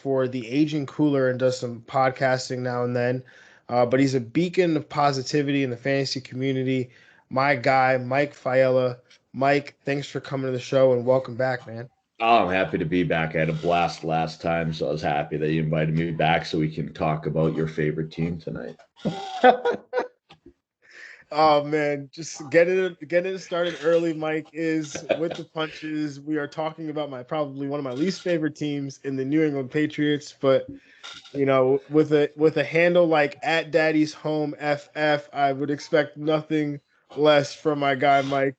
for the Aging Cooler and does some podcasting now and then. But he's a beacon of positivity in the fantasy community. My guy, Mike Fiaella. Mike, thanks for coming to the show and welcome back, man. Oh, I'm happy to be back. I had a blast last time, so I was happy that you invited me back so we can talk about your favorite team tonight. Oh man, just getting it started early. Mike is with the punches. We are talking about my probably one of my least favorite teams in the New England Patriots, but with a handle like at Daddy's Home FF, I would expect nothing less from my guy Mike.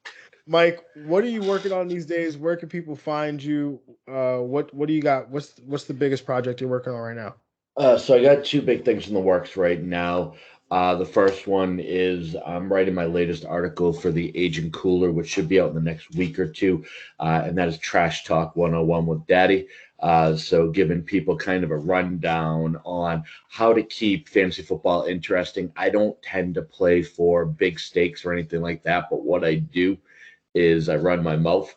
Mike, what are you working on these days? Where can people find you? What do you got? What's the biggest project you're working on right now? So I got two big things in the works right now. The first one is I'm writing my latest article for the Aging Cooler, which should be out in the next week or two, and that is Trash Talk 101 with Daddy. So giving people kind of a rundown on how to keep fantasy football interesting. I don't tend to play for big stakes or anything like that, but what I do is I run my mouth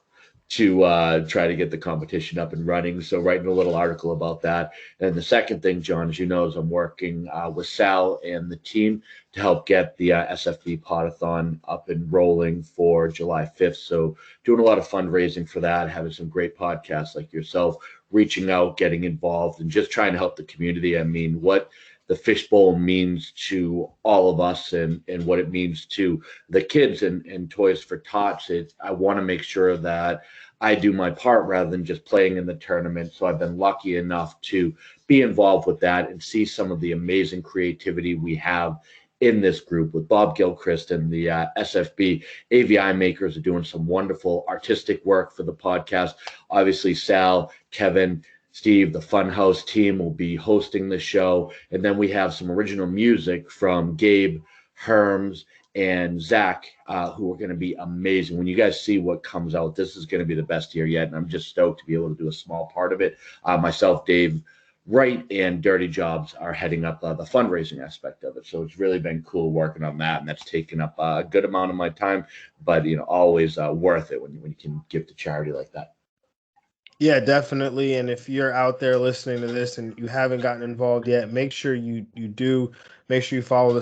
to try to get the competition up and running. So writing a little article about that. And the second thing, John, as you know, is I'm working with Sal and the team to help get the SFB Podathon up and rolling for July 5th. So doing a lot of fundraising for that, having some great podcasts like yourself, reaching out, getting involved, and just trying to help the community. I mean, what the fishbowl means to all of us and what it means to the kids and Toys for Tots. I want to make sure that I do my part rather than just playing in the tournament. So I've been lucky enough to be involved with that and see some of the amazing creativity we have in this group with Bob Gilchrist and the SFB AVI makers are doing some wonderful artistic work for the podcast. Obviously, Sal, Kevin, Steve, the Funhouse team will be hosting the show. And then we have some original music from Gabe, Herms, and Zach, who are going to be amazing. When you guys see what comes out, this is going to be the best year yet. And I'm just stoked to be able to do a small part of it. Myself, Dave, Wright, and Dirty Jobs are heading up the fundraising aspect of it. So it's really been cool working on that. And that's taken up a good amount of my time, but, always worth it when you can give to charity like that. Yeah, definitely. And if you're out there listening to this and you haven't gotten involved yet, make sure you do. Make sure you follow the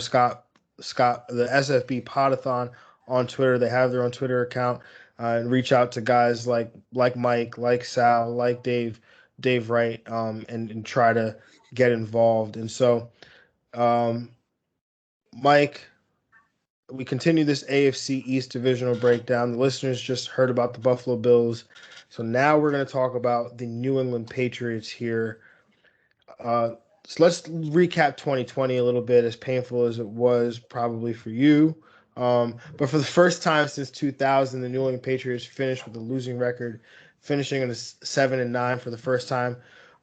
SFB Podathon on Twitter. They have their own Twitter account, and reach out to guys like Mike, like Sal, like Dave Wright, and try to get involved. And so, um, Mike, we continue this AFC East divisional breakdown. The listeners just heard about the Buffalo Bills. So now we're going to talk about the New England Patriots here. So let's recap 2020 a little bit, as painful as it was probably for you. But for the first time since 2000, the New England Patriots finished with a losing record, finishing in a 7-9 for the first time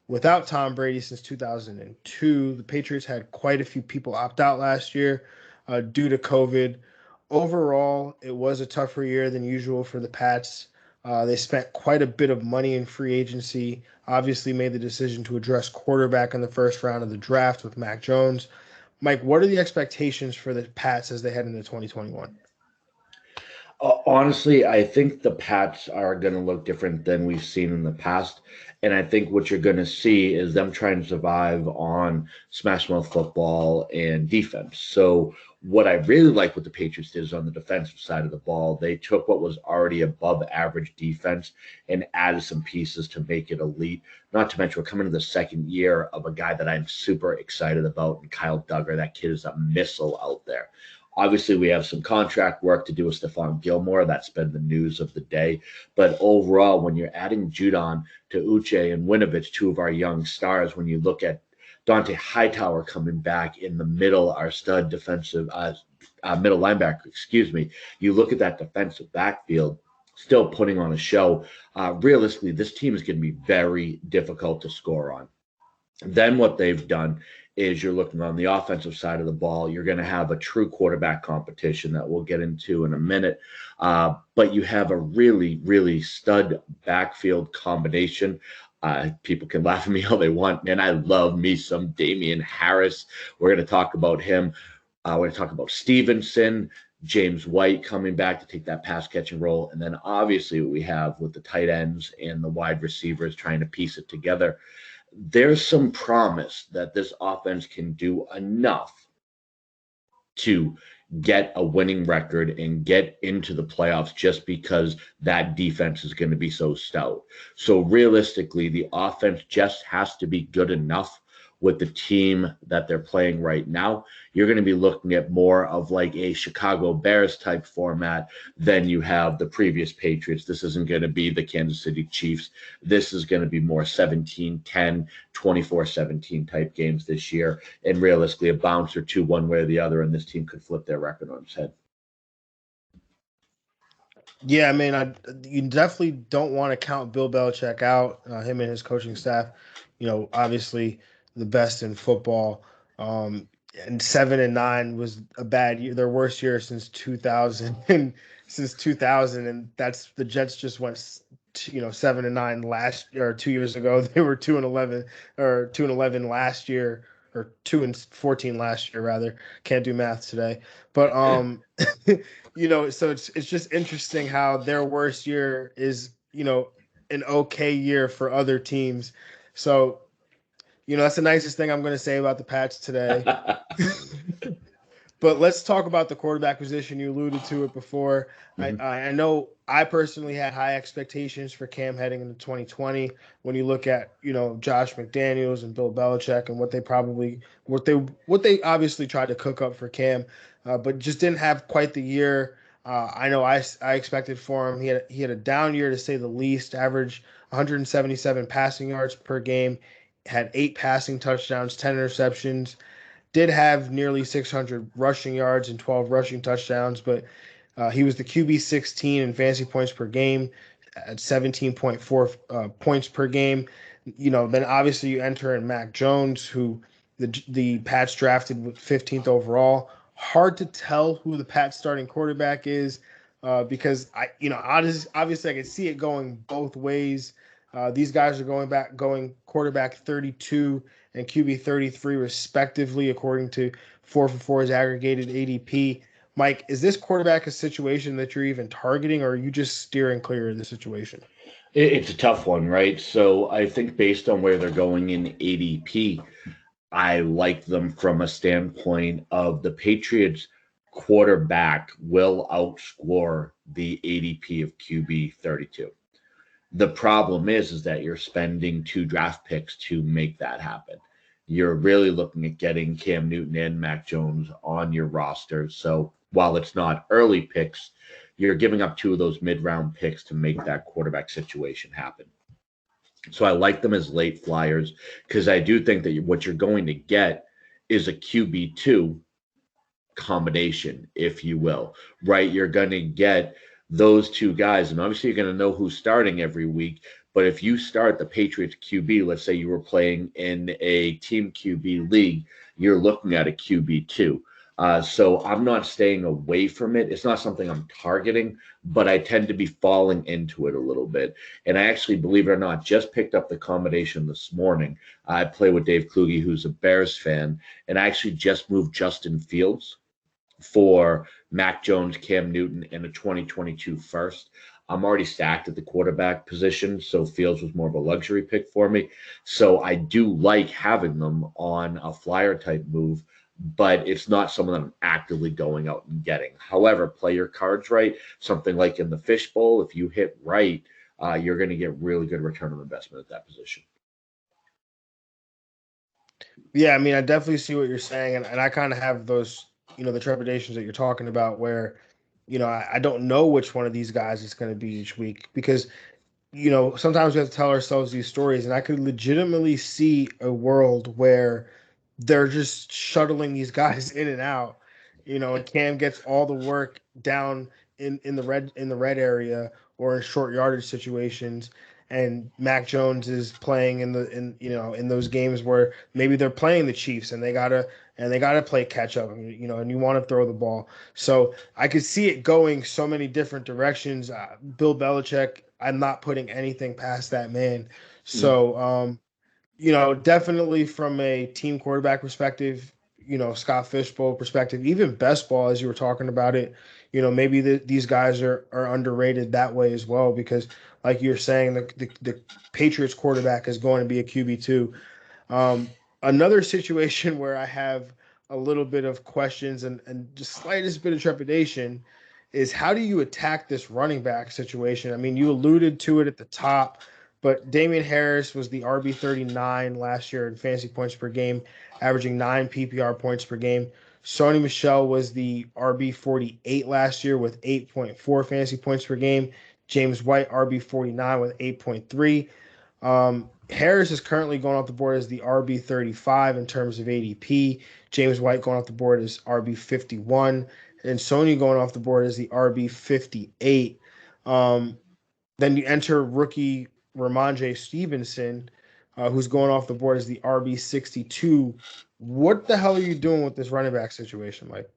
without Tom Brady since 2002. The Patriots had quite a few people opt out last year due to COVID. Overall, it was a tougher year than usual for the Pats. They spent quite a bit of money in free agency, obviously made the decision to address quarterback in the first round of the draft with Mac Jones. Mike, what are the expectations for the Pats as they head into 2021? Honestly, I think the Pats are going to look different than we've seen in the past. And I think what you're going to see is them trying to survive on smash mouth football and defense. So, what I really like what the Patriots did is on the defensive side of the ball, they took what was already above average defense and added some pieces to make it elite. Not to mention, we're coming to the second year of a guy that I'm super excited about, and Kyle Duggar. That kid is a missile out there. Obviously, we have some contract work to do with Stephon Gilmore. That's been the news of the day. But overall, when you're adding Judon to Uche and Winovich, two of our young stars, when you look at Dante Hightower coming back in the middle, our stud defensive middle linebacker, excuse me, you look at that defensive backfield, still putting on a show. Realistically, this team is going to be very difficult to score on. Then what they've done is you're looking on the offensive side of the ball. You're going to have a true quarterback competition that we'll get into in a minute. But you have a really, really stud backfield combination. People can laugh at me all they want. Man, I love me some Damian Harris. We're going to talk about him. We're going to talk about Stevenson, James White coming back to take that pass catching role. And then obviously what we have with the tight ends and the wide receivers trying to piece it together. there's some promise that this offense can do enough to get a winning record and get into the playoffs just because that defense is going to be so stout. So realistically, the offense just has to be good enough with the team that they're playing right now. You're going to be looking at more of like a Chicago Bears type format than you have the previous Patriots. This isn't going to be the Kansas City Chiefs. This is going to be more 17-10, 24-17 type games this year. And realistically, a bounce or two one way or the other, and this team could flip their record on its head. Yeah, I mean, you definitely don't want to count Bill Belichick out, him and his coaching staff. Obviously the best in football. And 7-9 was a bad year, their worst year since 2000, and and that's the Jets just went 7-9 last or 2 years ago. They were 2-11 or 2-11 last year, or 2-14 last year rather. Can't do math today, but so it's just interesting how their worst year is an okay year for other teams. So that's the nicest thing I'm going to say about the Pats today. But let's talk about the quarterback position. You alluded to it before. Mhm. I know I personally had high expectations for Cam heading into 2020. When you look at Josh McDaniels and Bill Belichick and what they obviously tried to cook up for Cam, but just didn't have quite the year. I know I expected for him. He had a down year to say the least. Averaged 177 passing yards per game, had 8 passing touchdowns, 10 interceptions. Did have nearly 600 rushing yards and 12 rushing touchdowns, but he was the QB 16 in fantasy points per game at 17.4 points per game. Then obviously you enter in Mac Jones, who the Pats drafted with 15th overall. Hard to tell who the Pats starting quarterback is, because obviously I can see it going both ways. These guys are going quarterback 32 and QB 33 respectively, according to 4for4's aggregated ADP. Mike, is this quarterback a situation that you're even targeting, or are you just steering clear of the situation? It's a tough one, right? So I think based on where they're going in ADP, I like them from a standpoint of the Patriots quarterback will outscore the ADP of QB 32. The problem is that you're spending 2 draft picks to make that happen. You're really looking at getting Cam Newton and Mac Jones on your roster. So while it's not early picks, you're giving up 2 of those mid-round picks to make that quarterback situation happen. So I like them as late flyers because I do think that what you're going to get is a QB2 combination, if you will, right? You're going to get those 2 guys, and obviously you're going to know who's starting every week. But if you start the Patriots QB, let's say you were playing in a team QB league, you're looking at a QB2. So I'm not staying away from it. It's not something I'm targeting, but I tend to be falling into it a little bit. And I actually, believe it or not, just picked up the combination this morning. I play with Dave Kluge, who's a Bears fan, and I actually just moved Justin Fields for Mac Jones, Cam Newton, and a 2022 first. I'm already stacked at the quarterback position, so Fields was more of a luxury pick for me. So I do like having them on a flyer type move, but it's not someone that I'm actively going out and getting. However, play your cards right. Something like in the fishbowl, if you hit right, you're going to get really good return on investment at that position. Yeah, I mean, I definitely see what you're saying, and I kind of have those, the trepidations that you're talking about, where, I don't know which one of these guys it's going to be each week, because sometimes we have to tell ourselves these stories, and I could legitimately see a world where they're just shuttling these guys in and out, and Cam gets all the work down in the red area or in short yardage situations, and Mac Jones is playing in those games where maybe they're playing the Chiefs and they gotta play catch up, and you want to throw the ball. So I could see it going so many different directions. Bill Belichick, I'm not putting anything past that man. Mm. So definitely from a team quarterback perspective, Scott Fishbowl perspective, even best ball, as you were talking about it, maybe these guys are underrated that way as well, because like you're saying, the Patriots quarterback is going to be a QB2. Another situation where I have a little bit of questions and just slightest bit of trepidation is how do you attack this running back situation? I mean, you alluded to it at the top, but Damian Harris was the RB39 last year in fantasy points per game, averaging 9 PPR points per game. Sony Michel was the RB48 last year with 8.4 fantasy points per game. James White, RB49 with 8.3. Harris is currently going off the board as the RB35 in terms of ADP. James White going off the board as RB51, and Sony going off the board as the RB58. Then you enter rookie Ramondre Stevenson, who's going off the board as the RB62. What the hell are you doing with this running back situation, Mike?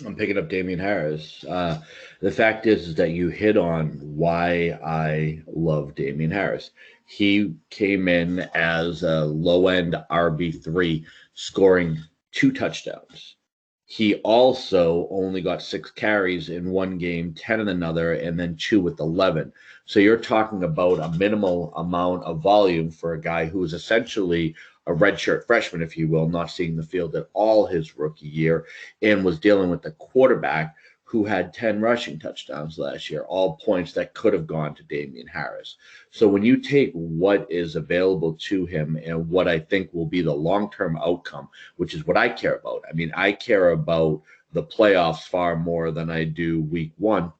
I'm picking up Damian Harris. The fact is that you hit on why I love Damian Harris. He came in as a low end RB3, scoring 2 touchdowns. He also only got 6 carries in one game, 10 in another, and then 2 with 11. So you're talking about a minimal amount of volume for a guy who is essentially a redshirt freshman, if you will, not seeing the field at all his rookie year, and was dealing with the quarterback who had 10 rushing touchdowns last year, all points that could have gone to Damian Harris. So when you take what is available to him and what I think will be the long-term outcome, which is what I care about. I mean, I care about the playoffs far more than I do week 1.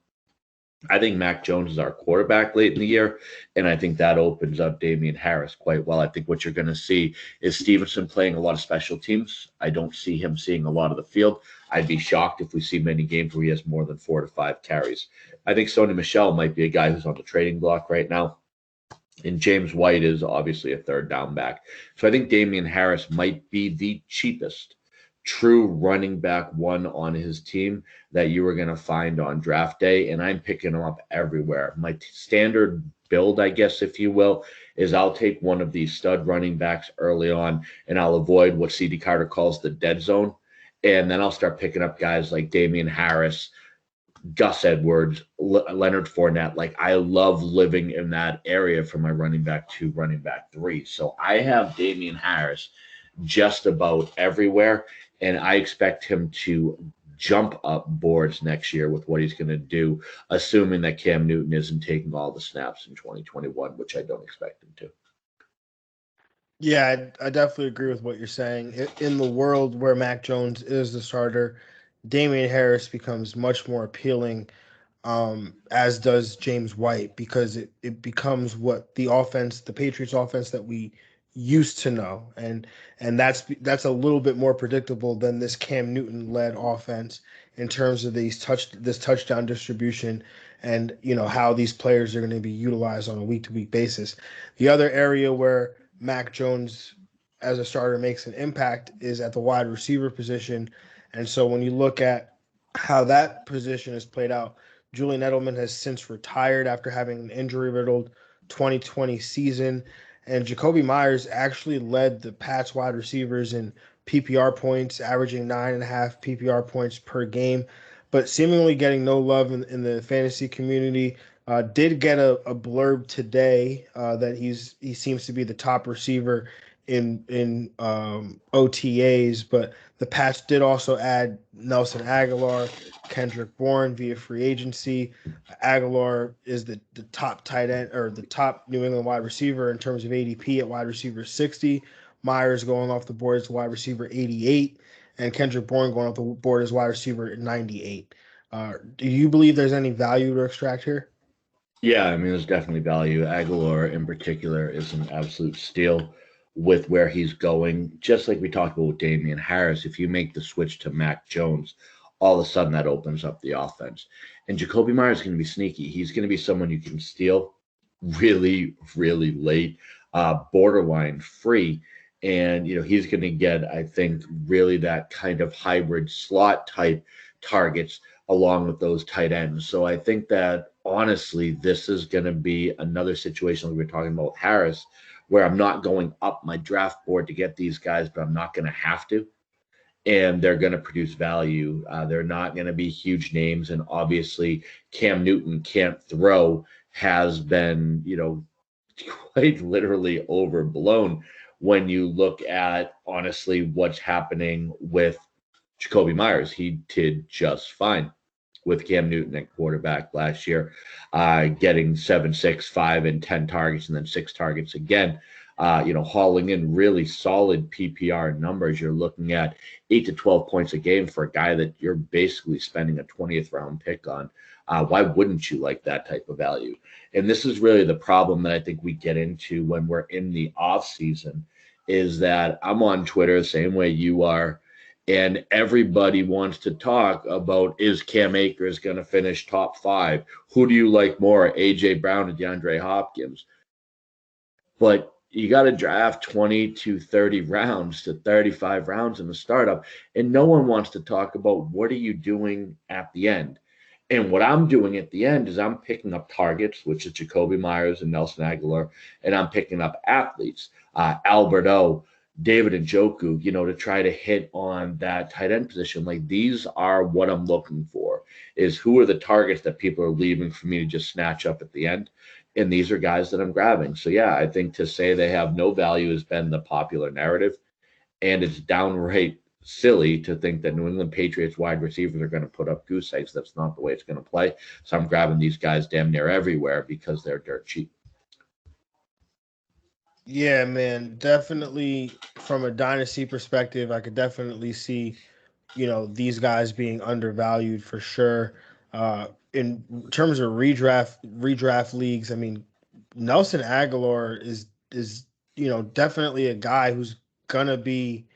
I think Mac Jones is our quarterback late in the year, and I think that opens up Damian Harris quite well. I think what you're going to see is Stevenson playing a lot of special teams. I don't see him seeing a lot of the field. I'd be shocked if we see many games where he has more than 4 to 5 carries. I think Sony Michel might be a guy who's on the trading block right now, and James White is obviously a third down back. So I think Damian Harris might be the cheapest true running back one on his team that you were going to find on draft day, and I'm picking him up everywhere. My standard build, I guess, if you will, is I'll take one of these stud running backs early on, and I'll avoid what C.D. Carter calls the dead zone, and then I'll start picking up guys like Damian Harris, Gus Edwards, Leonard Fournette. Like, I love living in that area from my running back 2, running back 3. So I have Damian Harris just about everywhere, and I expect him to jump up boards next year with what he's going to do, assuming that Cam Newton isn't taking all the snaps in 2021, which I don't expect him to. Yeah, I definitely agree with what you're saying. In the world where Mac Jones is the starter, Damian Harris becomes much more appealing, as does James White, because it becomes what the Patriots offense that we used to know, and that's a little bit more predictable than this Cam Newton led offense in terms of this touchdown distribution, and how these players are going to be utilized on a week to week basis. The other area where Mac Jones as a starter makes an impact is at the wide receiver position, and so when you look at how that position is played out, Julian Edelman has since retired after having an injury-riddled 2020 season, and Jacoby Myers actually led the Pats wide receivers in PPR points, averaging 9.5 PPR points per game, but seemingly getting no love in the fantasy community. Did get a blurb today that he seems to be the top receiver in OTAs, but the Pats did also add Nelson Aguilar, Kendrick Bourne via free agency. Aguilar is the top tight end, or the top New England wide receiver in terms of ADP at wide receiver 60. Myers going off the board as wide receiver 88, and Kendrick Bourne going off the board as wide receiver 98. Do you believe there's any value to extract here? Yeah, I mean, there's definitely value. Aguilar in particular is an absolute steal with where he's going. Just like we talked about with Damian Harris, if you make the switch to Mac Jones, all of a sudden that opens up the offense. And Jacoby Myers is going to be sneaky. He's going to be someone you can steal really, really late, borderline free. And, he's going to get, I think, really that kind of hybrid slot type targets along with those tight ends. So I think that honestly, this is going to be another situation like we were talking about with Harris, where I'm not going up my draft board to get these guys, but I'm not going to have to. And they're going to produce value. They're not going to be huge names. And obviously, Cam Newton can't throw has been, quite literally overblown when you look at honestly what's happening with Jacoby Myers. He did just fine with Cam Newton at quarterback last year, getting 7, 6, 5, and 10 targets, and then 6 targets again. Hauling in really solid PPR numbers. You're looking at 8 to 12 points a game for a guy that you're basically spending a 20th round pick on. Why wouldn't you like that type of value? And this is really the problem that I think we get into when we're in the off season, is that I'm on Twitter the same way you are, and everybody wants to talk about, is Cam Akers going to finish top 5? Who do you like more, A.J. Brown and DeAndre Hopkins? But you got to draft 20 to 30 rounds to 35 rounds in the startup, and no one wants to talk about what are you doing at the end. And what I'm doing at the end is I'm picking up targets, which is Jacoby Myers and Nelson Aguilar, and I'm picking up athletes, Albert O, David Njoku, to try to hit on that tight end position. Like, these are what I'm looking for, is who are the targets that people are leaving for me to just snatch up at the end. And these are guys that I'm grabbing. So, yeah, I think to say they have no value has been the popular narrative. And it's downright silly to think that New England Patriots wide receivers are going to put up goose eggs. That's not the way it's going to play. So I'm grabbing these guys damn near everywhere because they're dirt cheap. Yeah, man, definitely from a dynasty perspective, I could definitely see, these guys being undervalued for sure. In terms of redraft leagues, I mean, Nelson Aguilar is definitely a guy who's gonna be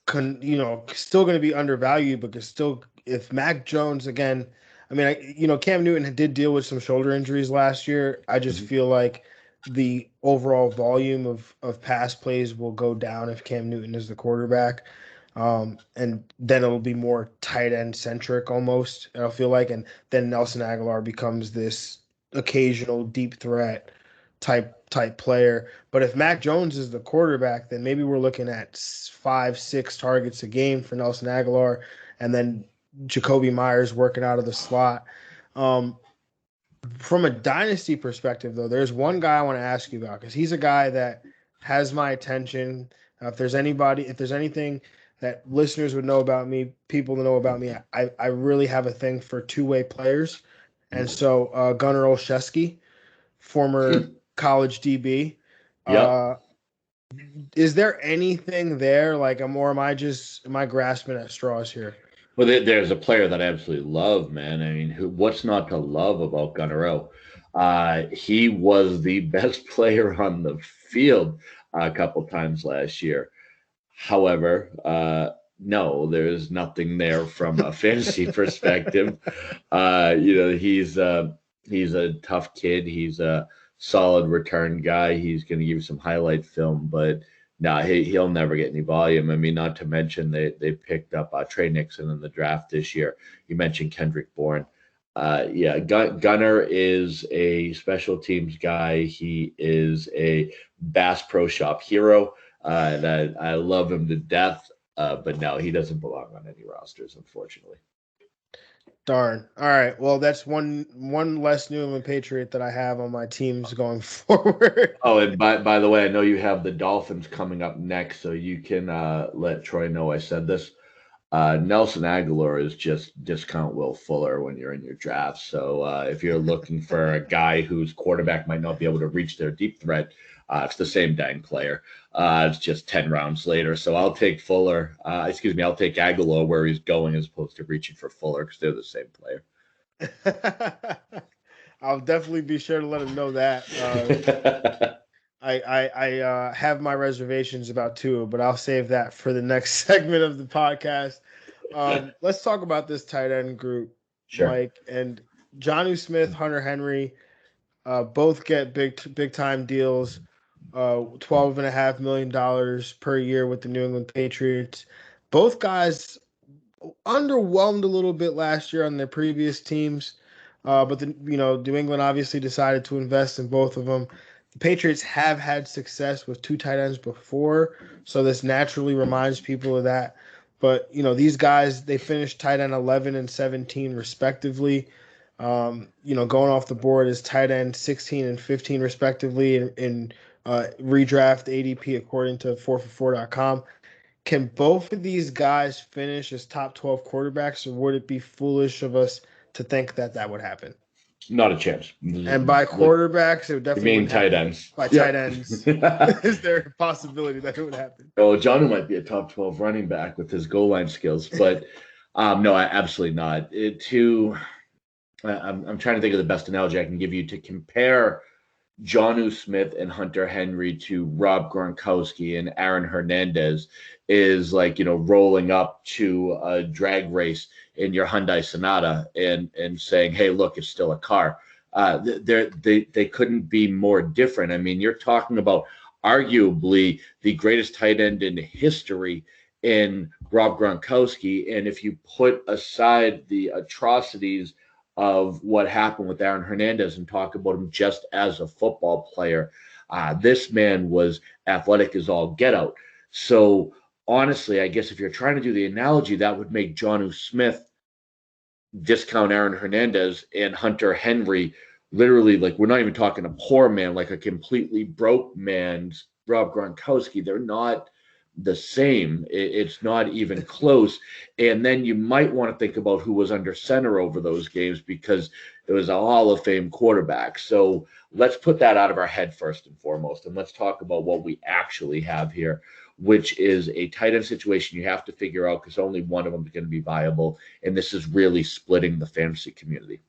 still going to be undervalued, but could still, if Mac Jones again, I mean, Cam Newton did deal with some shoulder injuries last year. I just feel like the overall volume of pass plays will go down if Cam Newton is the quarterback. And then it'll be more tight end centric almost, I feel like. And then Nelson Aguilar becomes this occasional deep threat type player. But if Mac Jones is the quarterback, then maybe we're looking at 5, 6 targets a game for Nelson Aguilar, and then Jacoby Myers working out of the slot. From a dynasty perspective, though, there's one guy I want to ask you about, because he's a guy that has my attention. If there's anything that listeners would know about me, people to know about me, I really have a thing for two-way players. And so Gunnar Olszewski, former college DB. Yep. Is there anything there, like, am I grasping at straws here? Well, there's a player that I absolutely love, man. I mean, what's not to love about Gunnar O? He was the best player on the field a couple times last year. However, no, there's nothing there from a fantasy perspective. He's a tough kid. He's a solid return guy. He's going to give you some highlight film, but no, he'll never get any volume. I mean, not to mention they picked up Trey Nixon in the draft this year. You mentioned Kendrick Bourne. Yeah, Gunner is a special teams guy. He is a Bass Pro Shop hero, and I love him to death. But no, he doesn't belong on any rosters, unfortunately. Darn. All right. Well, that's one less New England Patriot that I have on my teams going forward. Oh, and by the way, I know you have the Dolphins coming up next, so you can let Troy know I said this. Nelson Aguilar is just discount Will Fuller when you're in your draft. So if you're looking for a guy whose quarterback might not be able to reach their deep threat, it's the same dang player. It's just 10 rounds later. So I'll take I'll take Aguilar where he's going as opposed to reaching for Fuller, because they're the same player. I'll definitely be sure to let him know that. I have my reservations about Tua, but I'll save that for the next segment of the podcast. Let's talk about this tight end group, Sure. Mike. And Jonnu Smith, Hunter Henry, both get big time deals, $12.5 million per year with the New England Patriots. Both guys underwhelmed a little bit last year on their previous teams, but New England obviously decided to invest in both of them. The Patriots have had success with two tight ends before, so this naturally reminds people of that. But these guys, they finished tight end 11 and 17 respectively. Going off the board is tight end 16 and 15 respectively in redraft ADP according to 4for4.com. Can both of these guys finish as top 12 quarterbacks, or would it be foolish of us to think that that would happen? Not a chance. And by quarterbacks, it You definitely mean wouldn't tight happen. ends? By Yep. tight ends, is there a possibility that it would happen? Oh, John might be a top 12 running back with his goal line skills, but no, absolutely not. I'm trying to think of the best analogy I can give you to compare Jonnu Smith and Hunter Henry to Rob Gronkowski and Aaron Hernandez is like, rolling up to a drag race in your Hyundai Sonata and saying, hey, look, it's still a car. They couldn't be more different. I mean, you're talking about arguably the greatest tight end in history in Rob Gronkowski. And if you put aside the atrocities of what happened with Aaron Hernandez and talk about him just as a football player, this man was athletic as all get out. So honestly, I guess if you're trying to do the analogy, that would make Jonnu Smith discount Aaron Hernandez and Hunter Henry literally, like, we're not even talking a poor man, like a completely broke man's Rob Gronkowski. They're not the same. It's not even close. And then you might want to think about who was under center over those games, because it was a Hall of Fame quarterback. So let's put that out of our head first and foremost, and let's talk about what we actually have here, which is a tight end situation you have to figure out, because only one of them is going to be viable. And this is really splitting the fantasy community.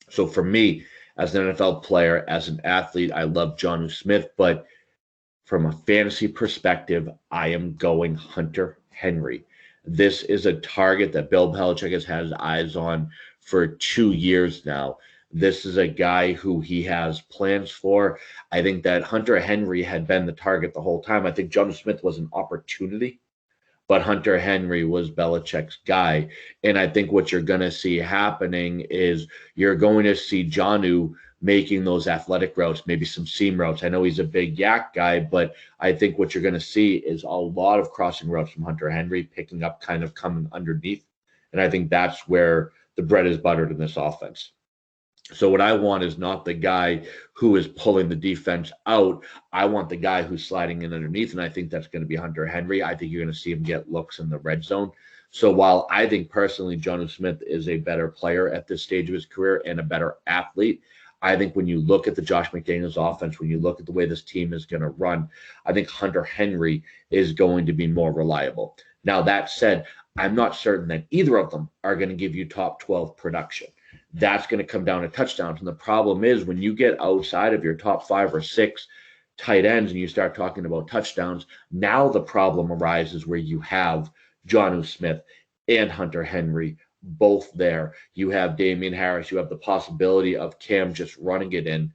So for me, as an NFL player, as an athlete, I love Jonnu Smith, but from a fantasy perspective, I am going Hunter Henry. This is a target that Bill Belichick has had his eyes on for 2 years now. This is a guy who he has plans for. I think that Hunter Henry had been the target the whole time. I think Jonnu Smith was an opportunity, but Hunter Henry was Belichick's guy. And I think what you're going to see happening is you're going to see Jonnu making those athletic routes, maybe some seam routes. I know he's a big yak guy, but I think what you're going to see is a lot of crossing routes from Hunter Henry, picking up, kind of coming underneath. And I think that's where the bread is buttered in this offense. So what I want is not the guy who is pulling the defense out. I want the guy who's sliding in underneath, and I think that's going to be Hunter Henry. I think you're going to see him get looks in the red zone. So while I think personally Jonnu Smith is a better player at this stage of his career and a better athlete, I think when you look at the Josh McDaniels offense, when you look at the way this team is going to run, I think Hunter Henry is going to be more reliable. Now, that said, I'm not certain that either of them are going to give you top 12 production. That's going to come down to touchdowns. And the problem is when you get outside of your top 5 or 6 tight ends and you start talking about touchdowns, now the problem arises where you have Jonnu Smith and Hunter Henry both there. You have Damian Harris. You have the possibility of Cam just running it in.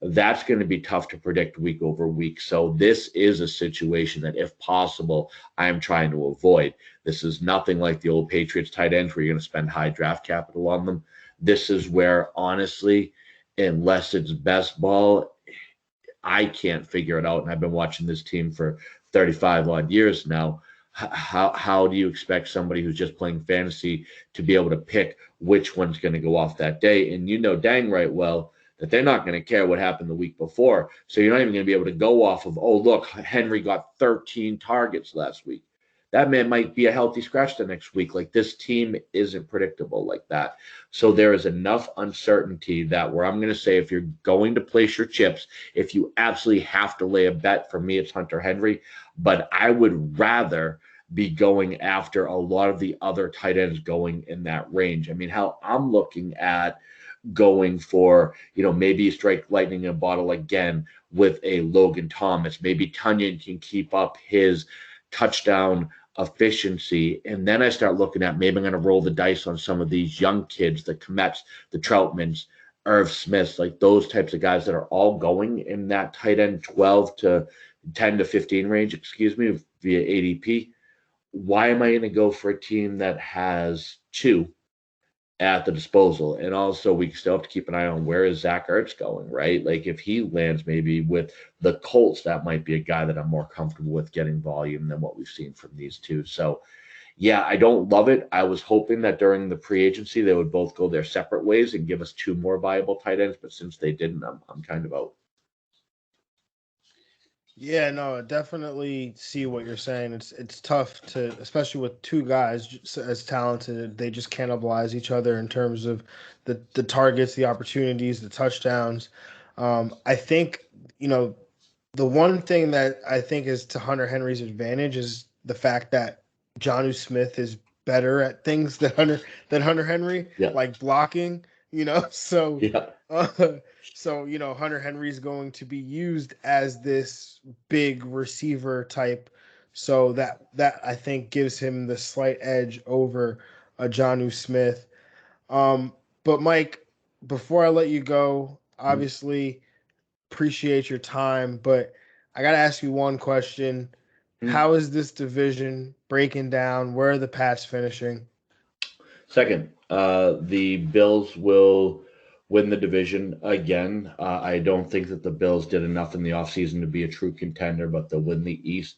That's going to be tough to predict week over week. So this is a situation that, if possible, I am trying to avoid. This is nothing like the old Patriots tight ends where you're going to spend high draft capital on them. This is where, honestly, unless it's best ball, I can't figure it out. And I've been watching this team for 35 odd years now. How do you expect somebody who's just playing fantasy to be able to pick which one's going to go off that day? And you know dang right well that they're not going to care what happened the week before. So you're not even going to be able to go off of, oh, look, Henry got 13 targets last week. That man might be a healthy scratch the next week. Like, this team isn't predictable like that. So there is enough uncertainty that where I'm going to say, if you're going to place your chips, if you absolutely have to lay a bet, for me, it's Hunter Henry. But I would rather be going after a lot of the other tight ends going in that range. I mean, how I'm looking at going for, maybe you strike lightning in a bottle again with a Logan Thomas. Maybe Tunyon can keep up his touchdown efficiency. And then I start looking at, maybe I'm going to roll the dice on some of these young kids, the Komets, the Troutmans, Irv Smiths, like those types of guys that are all going in that tight end 12 to 10 to 15 range, via ADP. Why am I going to go for a team that has 2 at the disposal? And also, we still have to keep an eye on, where is Zach Ertz going, right? Like, if he lands maybe with the Colts, that might be a guy that I'm more comfortable with getting volume than what we've seen from these two. So Yeah, I don't love it. I was hoping that during the free agency they would both go their separate ways and give us two more viable tight ends, but since they didn't, I'm kind of out. Yeah, no, definitely see what you're saying. It's tough to, especially with two guys as talented, they just cannibalize each other in terms of the targets, the opportunities, the touchdowns. I think, you know, the one thing that I think is to Hunter Henry's advantage is the fact that Jonnu Smith is better at things than Hunter Henry, Yeah, like blocking, So yeah, uh, Hunter Henry's going to be used as this big receiver type, so that I think gives him the slight edge over Jonnu Smith. Um, but Mike, before I let you go, obviously appreciate your time, but I got to ask you one question. mm-hmm. How is this division breaking down? Where are the Pats finishing? Second, the Bills will win the division again. I don't think that the Bills did enough in the offseason to be a true contender, but they'll win the East.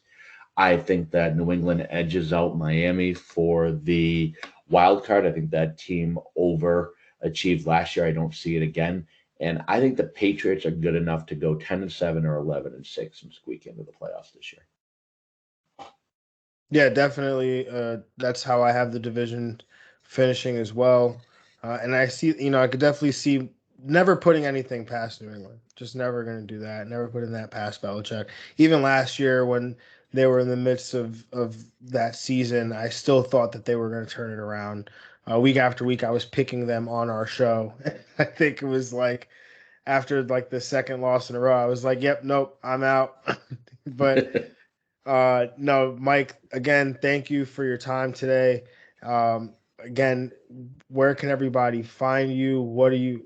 I think that New England edges out Miami for the wild card. I think that team overachieved last year. I don't see it again. And I think the Patriots are good enough to go 10-7 or 11-6 and squeak into the playoffs this year. Yeah, definitely. That's how I have the division finishing as well. And I see, I could definitely see never putting anything past New England. Just never going to do that. Never putting that past Belichick. Even last year when they were in the midst of that season, I still thought that they were going to turn it around. Week after week, I was picking them on our show. I think it was like after like the second loss in a row, I was like, "Yep, nope, I'm out." But no, Mike, again, thank you for your time today. Again, where can everybody find you? What do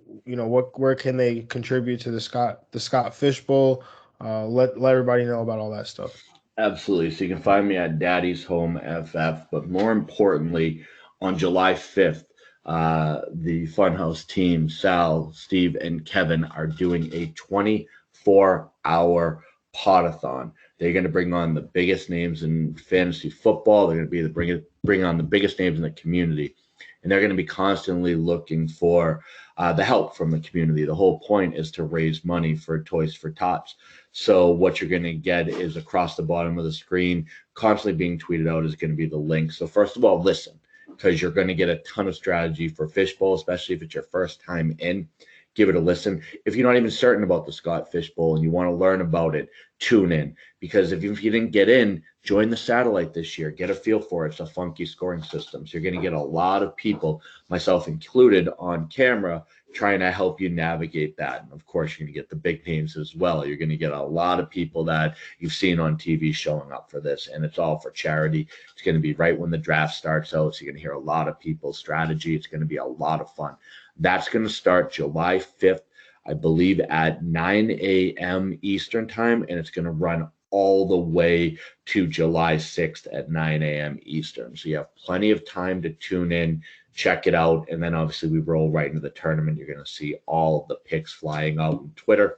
where can they contribute to the Scott Fishbowl? Let everybody know about all that stuff. Absolutely. So you can find me at Daddy's Home FF, but more importantly, on July 5th, the Funhouse team, Sal, Steve, and Kevin, are doing a 24-hour podathon. They're going to bring on the biggest names in fantasy football. They're going to bring on the biggest names in the community, and they're going to be constantly looking for the help from the community. The whole point is to raise money for Toys for Tots. So what you're going to get is across the bottom of the screen, constantly being tweeted out, is going to be the link. So first of all, listen, because you're going to get a ton of strategy for Fishbowl, especially if it's your first time in. Give it a listen. If you're not even certain about the Scott Fishbowl and you want to learn about it, tune in. Because if you didn't get in, join the satellite this year. Get a feel for it. It's a funky scoring system. So you're going to get a lot of people, myself included, on camera trying to help you navigate that. And of course, you're going to get the big names as well. You're going to get a lot of people that you've seen on TV showing up for this, and it's all for charity. It's going to be right when the draft starts out. So you're going to hear a lot of people's strategy. It's going to be a lot of fun. That's going to start July 5th, I believe, at 9 a.m. Eastern time, and it's going to run all the way to July 6th at 9 a.m. Eastern. So you have plenty of time to tune in, check it out, and then obviously we roll right into the tournament. You're going to see all of the picks flying out on Twitter.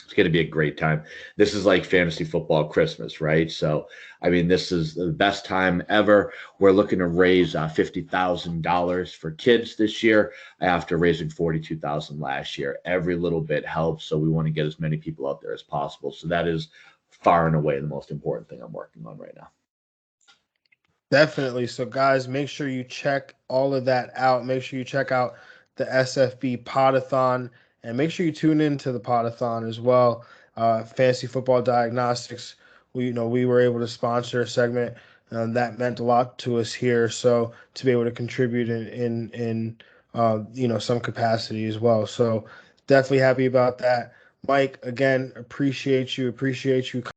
It's going to be a great time. This is like fantasy football Christmas, right? So, I mean, this is the best time ever. We're looking to raise $50,000 for kids this year after raising $42,000 last year. Every little bit helps. So we want to get as many people out there as possible. So that is far and away the most important thing I'm working on right now. Definitely. So, guys, make sure you check all of that out. Make sure you check out the SFB Podathon, and make sure you tune into the Podathon as well. Fantasy Football Diagnostics. We were able to sponsor a segment that meant a lot to us here. So to be able to contribute in some capacity as well. So definitely happy about that. Mike, again, appreciate you. Appreciate you